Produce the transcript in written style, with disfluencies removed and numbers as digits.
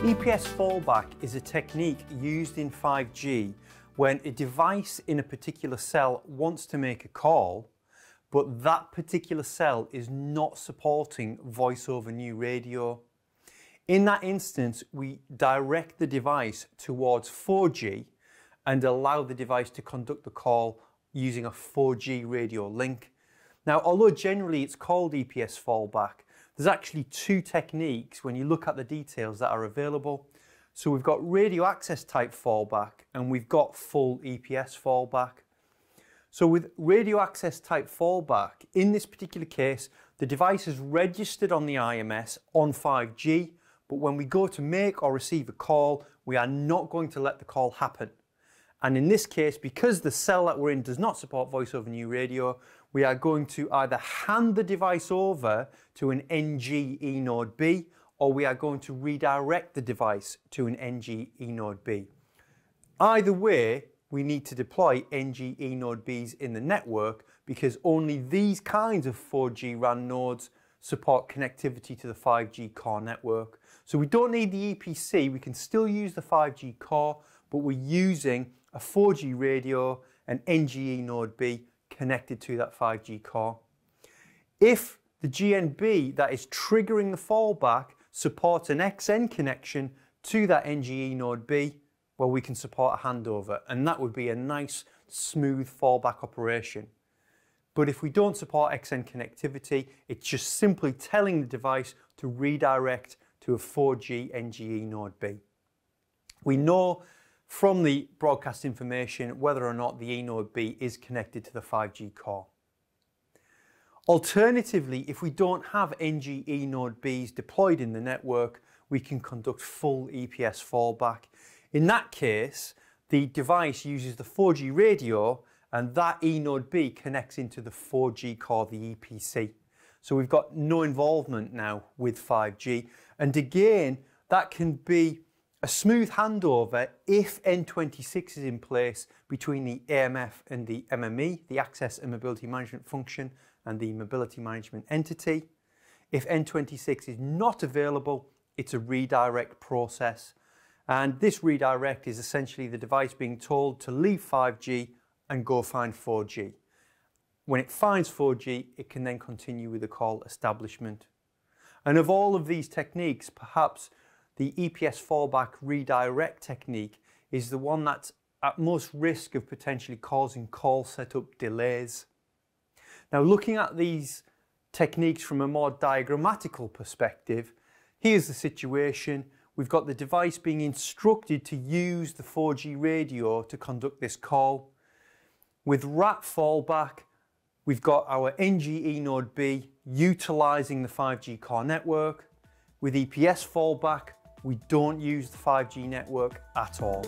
EPS Fallback is a technique used in 5G when a device in a particular cell wants to make a call, but that particular cell is not supporting voice over new radio. In that instance, we direct the device towards 4G and allow the device to conduct the call using a 4G radio link. Now, although generally it's called EPS Fallback, there's actually two techniques when you look at the details that are available. So we've got radio access type fallback and we've got full EPS fallback. So with radio access type fallback, in this particular case, the device is registered on the IMS on 5G, but when we go to make or receive a call, we are not going to let the call happen. And in this case, because the cell that we're in does not support voice over new radio, we are going to either hand the device over to an NG eNode B, or we are going to redirect the device to an NG eNode B. Either way, we need to deploy NG eNode Bs in the network because only these kinds of 4G RAN nodes support connectivity to the 5G core network. So we don't need the EPC, we can still use the 5G core, but we're using a 4G radio and NG eNode B connected to that 5G core. If the GNB that is triggering the fallback supports an XN connection to that NG eNode B, well, we can support a handover, and that would be a nice, smooth fallback operation. But if we don't support XN connectivity, it's just simply telling the device to redirect to a 4G NG eNode B. We know from the broadcast information whether or not the eNode B is connected to the 5G core. Alternatively, if we don't have NG eNode Bs deployed in the network, we can conduct full EPS fallback. In that case, the device uses the 4G radio and that eNode B connects into the 4G core, the EPC. So we've got no involvement now with 5G. And again, that can be a smooth handover if N26 is in place between the AMF and the MME, the Access and Mobility Management Function, and the Mobility Management Entity. If N26 is not available, it's a redirect process. And this redirect is essentially the device being told to leave 5G and go find 4G. When it finds 4G, it can then continue with the call establishment. And of all of these techniques, perhaps the EPS fallback redirect technique is the one that's at most risk of potentially causing call setup delays. Now, looking at these techniques from a more diagrammatical perspective, here's the situation. We've got the device being instructed to use the 4G radio to conduct this call. With RAT fallback, we've got our NG eNode B utilising the 5G core network. With EPS fallback, we don't use the 5G network at all.